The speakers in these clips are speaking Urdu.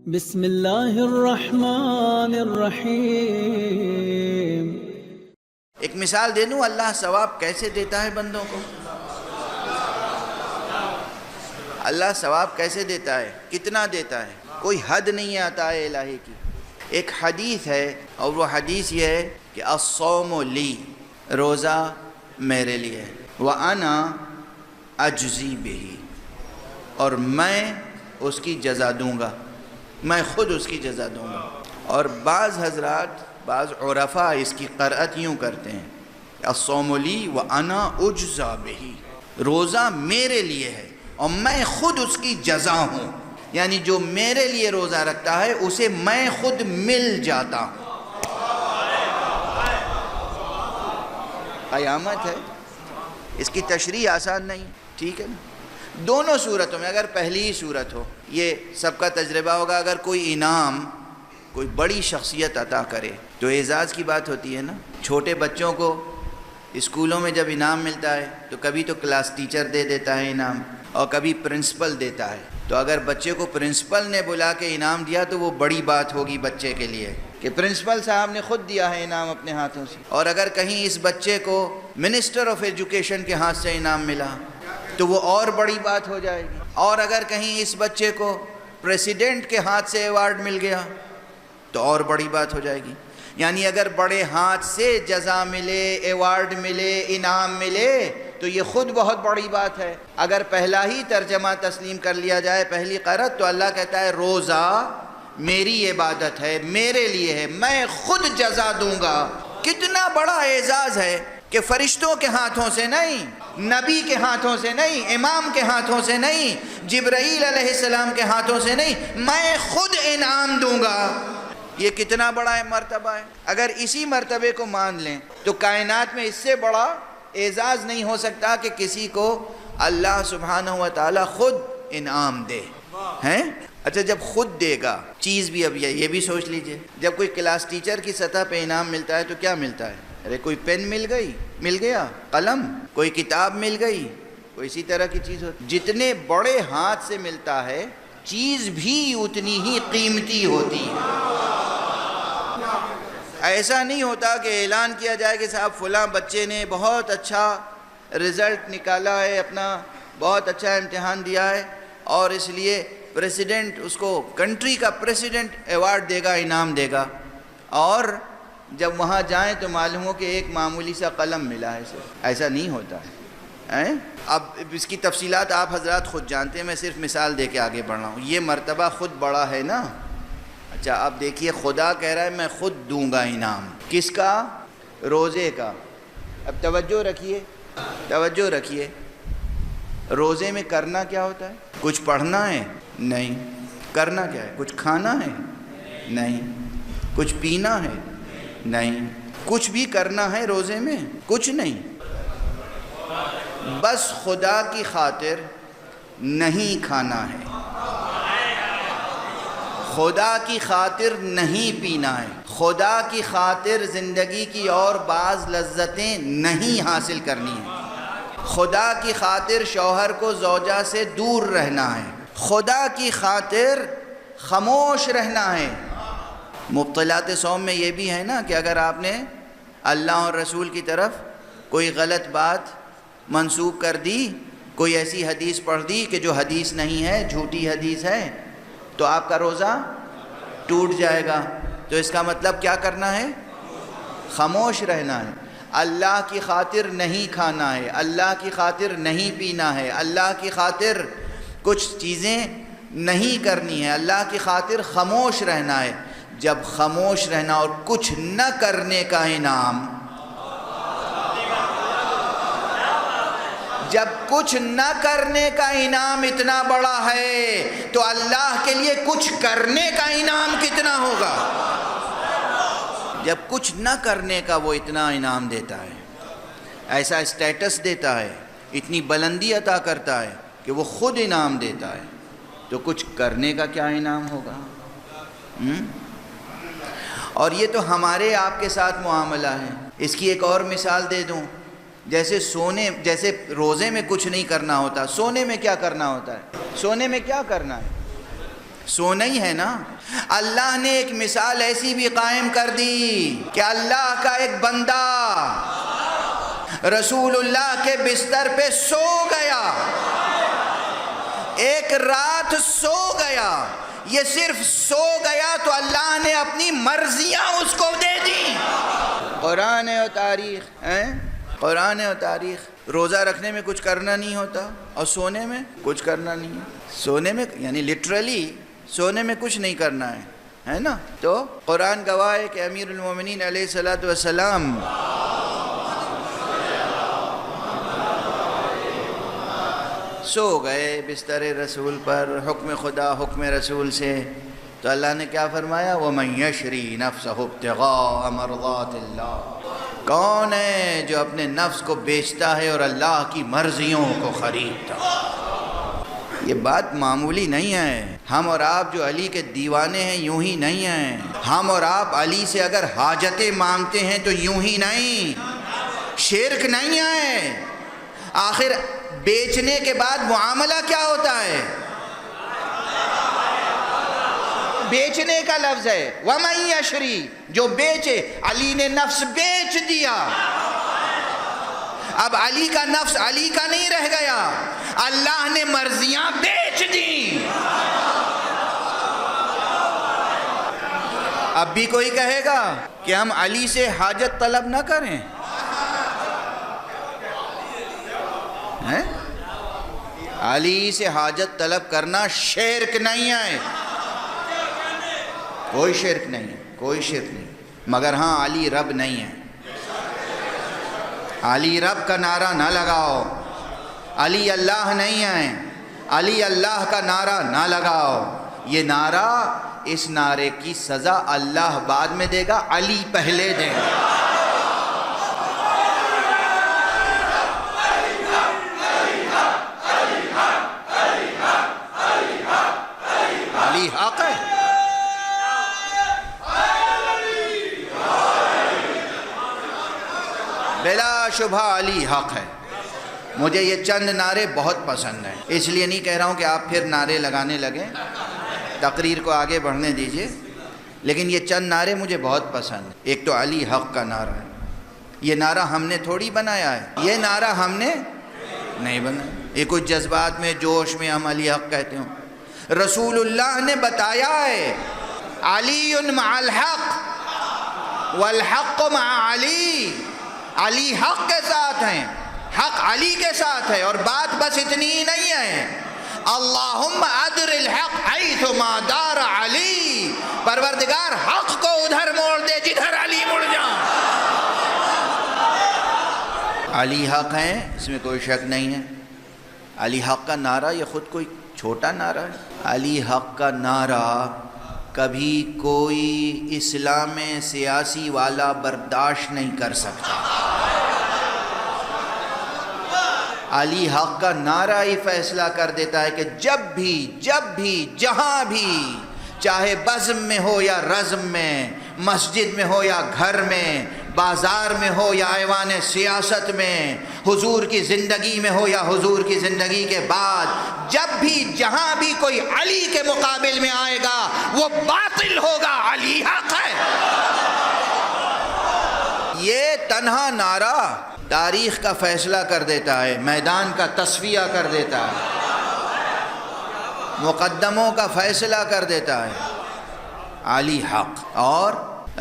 بسم اللہ الرحمن الرحیم۔ ایک مثال دے دوں اللہ ثواب کیسے دیتا ہے بندوں کو؟ اللہ ثواب کیسے دیتا ہے، کتنا دیتا ہے، کوئی حد نہیں ہے عطا الہی کی۔ ایک حدیث ہے اور وہ حدیث یہ ہے کہ الصوم لی، روزہ میرے لیے، وَأَنَا أَجْزِي بِهِ، اور میں اس کی جزا دوں گا، میں خود اس کی جزا دوں گا۔ اور بعض حضرات، بعض عرفاء اس کی قرأت یوں کرتے ہیں، الصوم لی وَأَنَا أُجْزَى بِهِ، روزہ میرے لیے ہے اور میں خود اس کی جزا ہوں، یعنی جو میرے لیے روزہ رکھتا ہے اسے میں خود مل جاتا ہوں۔ قیامت ہے، اس کی تشریح آسان نہیں، ٹھیک ہے نا؟ دونوں صورتوں میں، اگر پہلی ہی صورت ہو، یہ سب کا تجربہ ہوگا، اگر کوئی انعام کوئی بڑی شخصیت عطا کرے تو اعزاز کی بات ہوتی ہے نا۔ چھوٹے بچوں کو اسکولوں میں جب انعام ملتا ہے تو کبھی تو کلاس ٹیچر دے دیتا ہے انعام، اور کبھی پرنسپل دیتا ہے۔ تو اگر بچے کو پرنسپل نے بلا کے انعام دیا تو وہ بڑی بات ہوگی بچے کے لیے کہ پرنسپل صاحب نے خود دیا ہے انعام اپنے ہاتھوں سے۔ اور اگر کہیں اس بچے کو منسٹر آف ایجوکیشن کے ہاتھ سے انعام ملا تو وہ اور بڑی بات ہو جائے گی۔ اور اگر کہیں اس بچے کو پریسیڈنٹ کے ہاتھ سے ایوارڈ مل گیا تو اور بڑی بات ہو جائے گی۔ یعنی اگر بڑے ہاتھ سے جزا ملے، ایوارڈ ملے، انعام ملے تو یہ خود بہت بڑی بات ہے۔ اگر پہلا ہی ترجمہ تسلیم کر لیا جائے، پہلی قرأت، تو اللہ کہتا ہے روزہ میری عبادت ہے، میرے لیے ہے، میں خود جزا دوں گا۔ کتنا بڑا اعزاز ہے کہ فرشتوں کے ہاتھوں سے نہیں، نبی کے ہاتھوں سے نہیں، امام کے ہاتھوں سے نہیں، جبرائیل علیہ السلام کے ہاتھوں سے نہیں، میں خود انعام دوں گا۔ یہ کتنا بڑا مرتبہ ہے۔ اگر اسی مرتبے کو مان لیں تو کائنات میں اس سے بڑا اعزاز نہیں ہو سکتا کہ کسی کو اللہ سبحانہ و تعالی خود انعام دے ہیں۔ اچھا، جب خود دے گا چیز بھی، اب یہ بھی سوچ لیجئے، جب کوئی کلاس ٹیچر کی سطح پہ انعام ملتا ہے تو کیا ملتا ہے؟ ارے کوئی پین مل گیا، قلم، کوئی کتاب مل گئی، کوئی اسی طرح کی چیز ہوتی۔ جتنے بڑے ہاتھ سے ملتا ہے چیز بھی اتنی ہی قیمتی ہوتی ہے۔ ایسا نہیں ہوتا کہ اعلان کیا جائے کہ صاحب فلاں بچے نے بہت اچھا رزلٹ نکالا ہے، اپنا بہت اچھا امتحان دیا ہے اور اس لیے پریسیڈنٹ اس کو کنٹری کا پریسیڈنٹ ایوارڈ دے گا، انعام دے گا، اور جب وہاں جائیں تو معلوم ہو کہ ایک معمولی سا قلم ملا ہے اسے۔ ایسا نہیں ہوتا ہے۔ اب اس کی تفصیلات آپ حضرات خود جانتے ہیں، میں صرف مثال دے کے آگے بڑھ رہا ہوں۔ یہ مرتبہ خود بڑا ہے نا۔ اچھا، اب دیکھیے، خدا کہہ رہا ہے میں خود دوں گا انعام، کس کا؟ روزے کا۔ اب توجہ رکھیے، روزے میں کرنا کیا ہوتا ہے؟ کچھ پڑھنا ہے؟ نہیں۔ کرنا کیا ہے؟ کچھ کھانا ہے؟ نہیں۔ کچھ پینا ہے؟ نہیں۔ کچھ بھی کرنا ہے روزے میں؟ کچھ نہیں، بس خدا کی خاطر نہیں کھانا ہے، خدا کی خاطر نہیں پینا ہے، خدا کی خاطر زندگی کی اور بعض لذتیں نہیں حاصل کرنی ہیں، خدا کی خاطر شوہر کو زوجہ سے دور رہنا ہے، خدا کی خاطر خاموش رہنا ہے۔ مبطلات صوم میں یہ بھی ہے نا کہ اگر آپ نے اللہ اور رسول کی طرف کوئی غلط بات منسوب کر دی، کوئی ایسی حدیث پڑھ دی کہ جو حدیث نہیں ہے، جھوٹی حدیث ہے، تو آپ کا روزہ ٹوٹ جائے گا۔ تو اس کا مطلب کیا کرنا ہے؟ خاموش رہنا ہے۔ اللہ کی خاطر نہیں کھانا ہے، اللہ کی خاطر نہیں پینا ہے، اللہ کی خاطر کچھ چیزیں نہیں کرنی ہے، اللہ کی خاطر خاموش رہنا ہے۔ جب خاموش رہنا اور کچھ نہ کرنے کا انعام، جب کچھ نہ کرنے کا انعام اتنا بڑا ہے تو اللہ کے لیے کچھ کرنے کا انعام کتنا ہوگا؟ جب کچھ نہ کرنے کا وہ اتنا انعام دیتا ہے، ایسا اسٹیٹس دیتا ہے، اتنی بلندی عطا کرتا ہے کہ وہ خود انعام دیتا ہے، تو کچھ کرنے کا کیا انعام ہوگا؟ اور یہ تو ہمارے آپ کے ساتھ معاملہ ہے۔ اس کی ایک اور مثال دے دوں، جیسے روزے میں کچھ نہیں کرنا ہوتا، سونے میں کیا کرنا ہوتا ہے؟ سونے میں کیا کرنا ہے؟ سونا ہی ہے نا. اللہ نے ایک مثال ایسی بھی قائم کر دی کہ اللہ کا ایک بندہ رسول اللہ کے بستر پہ سو گیا, ایک رات سو گیا. یہ صرف سو گیا تو اللہ نے اپنی مرضیاں اس کو دے دی. قرآن و تاریخ قرآن و تاریخ. روزہ رکھنے میں کچھ کرنا نہیں ہوتا اور سونے میں کچھ کرنا نہیں ہے. سونے میں یعنی لٹرلی سونے میں کچھ نہیں کرنا ہے نا. تو قرآن گواہ ہے کہ امیر المومنین علیہ الصلوۃ والسلام سو گئے بستر رسول پر, حکم خدا حکم رسول سے. تو اللہ نے کیا فرمایا؟ وَمَن يَشْرِي نَفْسَهُ ابْتِغَاءَ مَرْضَاتِ اللَّهِ. کون ہے جو اپنے نفس کو بیچتا ہے اور اللہ کی مرضیوں کو خریدتا ہے؟ یہ بات معمولی نہیں ہے. ہم اور آپ جو علی کے دیوانے ہیں یوں ہی نہیں ہیں. ہم اور آپ علی سے اگر حاجتیں مانگتے ہیں تو یوں ہی نہیں, شرک نہیں ہے. آخر بیچنے کے بعد معاملہ کیا ہوتا ہے؟ بیچنے کا لفظ ہے وَمَن يَشْرِي, جو بیچے. علی نے نفس بیچ دیا. اب علی کا نفس علی کا نہیں رہ گیا, اللہ نے مرضیاں بیچ دی. اب بھی کوئی کہے گا کہ ہم علی سے حاجت طلب نہ کریں؟ علی سے حاجت طلب کرنا شرک نہیں ہے, کوئی شرک نہیں ہے, کوئی شرک نہیں. مگر ہاں علی رب نہیں ہے. علی رب کا نعرہ نہ لگاؤ. علی اللہ نہیں ہے, علی اللہ کا نعرہ نہ لگاؤ. یہ نعرہ, اس نعرے کی سزا اللہ بعد میں دے گا, علی پہلے دے گا. علی حق ہے. بلا شبہ علی حق ہے. مجھے یہ چند نعرے بہت پسند ہیں, اس لیے نہیں کہہ رہا ہوں کہ آپ پھر نعرے لگانے لگیں, تقریر کو آگے بڑھنے دیجئے. لیکن یہ چند نعرے مجھے بہت پسند ہیں. ایک تو علی حق کا نعرہ ہے. یہ نعرہ ہم نے تھوڑی بنایا ہے, یہ نعرہ ہم نے نہیں بنایا. یہ کچھ جذبات میں جوش میں ہم علی حق کہتے ہوں. رسول اللہ نے بتایا ہے علی مع الحق والحق مع علی. علی حق کے ساتھ ہیں, حق علی کے ساتھ ہے. اور بات بس اتنی ہی نہیں ہے, اللہم ادر الحق حیثما دار علی. پروردگار حق کو ادھر موڑ دے جدھر علی مڑ جا. علی حق ہیں, اس میں کوئی شک نہیں ہے. علی حق کا نعرہ یہ خود کوئی چھوٹا نعرہ ہے. علی حق کا نعرہ کبھی کوئی اسلام سیاسی والا برداشت نہیں کر سکتا. علی حق کا نعرہ ہی فیصلہ کر دیتا ہے کہ جب بھی جہاں بھی, چاہے بزم میں ہو یا رزم میں, مسجد میں ہو یا گھر میں, بازار میں ہو یا ایوان سیاست میں, حضور کی زندگی میں ہو یا حضور کی زندگی کے بعد, جب بھی جہاں بھی کوئی علی کے مقابل میں آئے گا وہ باطل ہوگا. علی حق ہے. یہ تنہا نعرہ تاریخ کا فیصلہ کر دیتا ہے, میدان کا تصفیہ کر دیتا ہے, مقدموں کا فیصلہ کر دیتا ہے. علی حق. اور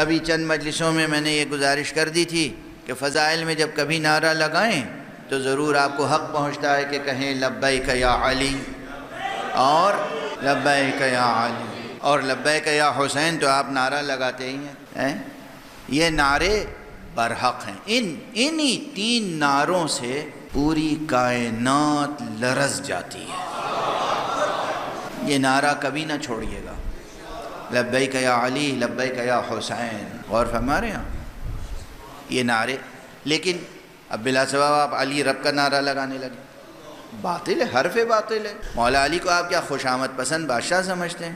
ابھی چند مجلسوں میں نے یہ گزارش کر دی تھی کہ فضائل میں جب کبھی نعرہ لگائیں تو ضرور آپ کو حق پہنچتا ہے کہ کہیں لبیک یا علی اور لبیک یا علی اور لبیک یا حسین, تو آپ نعرہ لگاتے ہی ہیں. یہ نعرے برحق ہیں. انہی تین نعروں سے پوری کائنات لرز جاتی ہے. یہ نعرہ کبھی نہ چھوڑیے گا, لبیک یا علی لبیک یا حسین. غور فرما رہے ہیں یہ نعرے. لیکن اب بلا سبب آپ علی رب کا نعرہ لگانے لگے, باطل ہے, حرف باطل ہے. مولا علی کو آپ کیا خوش آمد پسند بادشاہ سمجھتے ہیں؟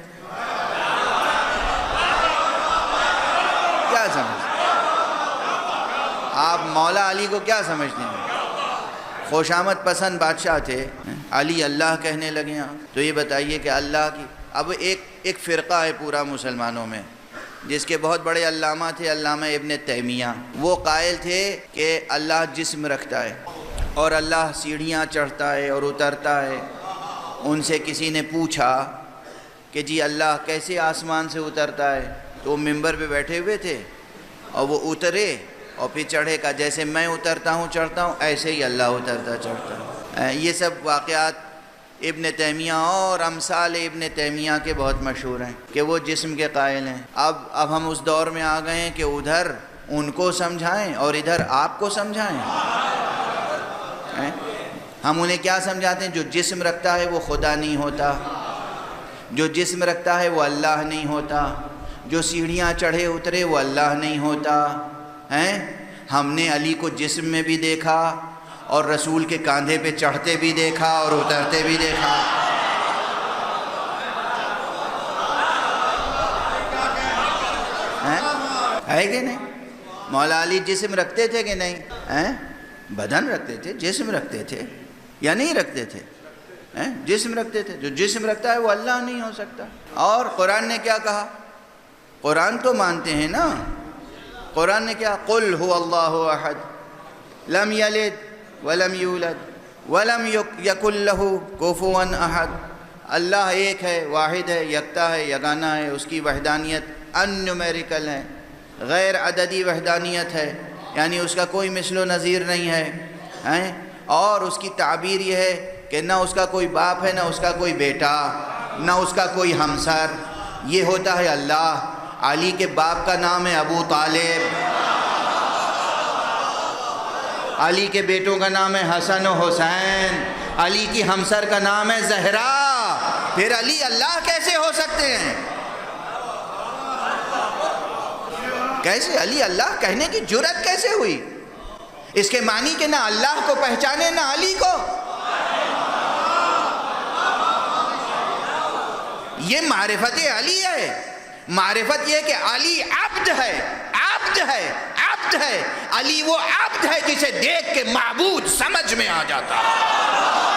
کیا سمجھتے ہیں آپ؟ مولا علی کو کیا سمجھتے ہیں؟ خوش آمد پسند بادشاہ تھے. علی اللہ کہنے لگے آپ. تو یہ بتائیے کہ اب ایک فرقہ ہے پورا مسلمانوں میں جس کے بہت بڑے علامہ تھے، علامہ ابن تیمیہ، وہ قائل تھے کہ اللہ جسم رکھتا ہے اور اللہ سیڑھیاں چڑھتا ہے اور اترتا ہے۔ ان سے کسی نے پوچھا کہ جی اللہ کیسے آسمان سے اترتا ہے؟ تو وہ ممبر پہ بیٹھے ہوئے تھے اور وہ اترے اور پھر چڑھے، کا جیسے میں اترتا ہوں چڑھتا ہوں ایسے ہی اللہ اترتا چڑھتا ہے۔ یہ سب واقعات ابن تیمیہ اور امثال ابن تیمیہ کے بہت مشہور ہیں کہ وہ جسم کے قائل ہیں۔ اب ہم اس دور میں آ گئے ہیں کہ ادھر ان کو سمجھائیں اور ادھر آپ کو سمجھائیں۔ ہم انہیں کیا سمجھاتے ہیں؟ جو جسم رکھتا ہے وہ خدا نہیں ہوتا، جو جسم رکھتا ہے وہ اللہ نہیں ہوتا، جو سیڑھیاں چڑھے اترے وہ اللہ نہیں ہوتا۔ ہم نے علی کو جسم میں بھی دیکھا اور رسول کے کاندھے پہ چڑھتے بھی دیکھا اور اترتے بھی دیکھا۔ ہے کہ نہیں؟ مولا علی جسم رکھتے تھے کہ نہیں؟ بدن رکھتے تھے، جسم رکھتے تھے یا نہیں رکھتے تھے؟ جسم رکھتے تھے۔ جو جسم رکھتا ہے وہ اللہ نہیں ہو سکتا۔ اور قرآن نے کیا کہا؟ قرآن تو مانتے ہیں نا؟ قرآن نے کیا؟ قل هو اللہ احد لم یلد ولم یولد ولم یکن لہ کفوا احد۔ اللہ ایک ہے، واحد ہے، یکتا ہے، یگانہ ہے، اس کی وحدانیت ان نیومیریکل ہے، غیر عددی وحدانیت ہے، یعنی اس کا کوئی مثل و نظیر نہیں ہے۔ اور اس کی تعبیر یہ ہے کہ نہ اس کا کوئی باپ ہے، نہ اس کا کوئی بیٹا، نہ اس کا کوئی ہمسر، یہ ہوتا ہے اللہ۔ علی کے باپ کا نام ہے ابو طالب، علی کے بیٹوں کا نام ہے حسن و حسین، علی کی ہمسر کا نام ہے زہرا۔ پھر علی اللہ کیسے ہو سکتے ہیں؟ کیسے علی اللہ کہنے کی جرأت کیسے ہوئی؟ اس کے معنی کہ نہ اللہ کو پہچانے نہ علی کو۔ یہ معرفت علی ہے۔ معرفت یہ کہ علی عبد ہے، عبد ہے، عبد ہے۔ علی وہ عبد ہے جسے دیکھ کے معبود سمجھ میں آ جاتا ہے۔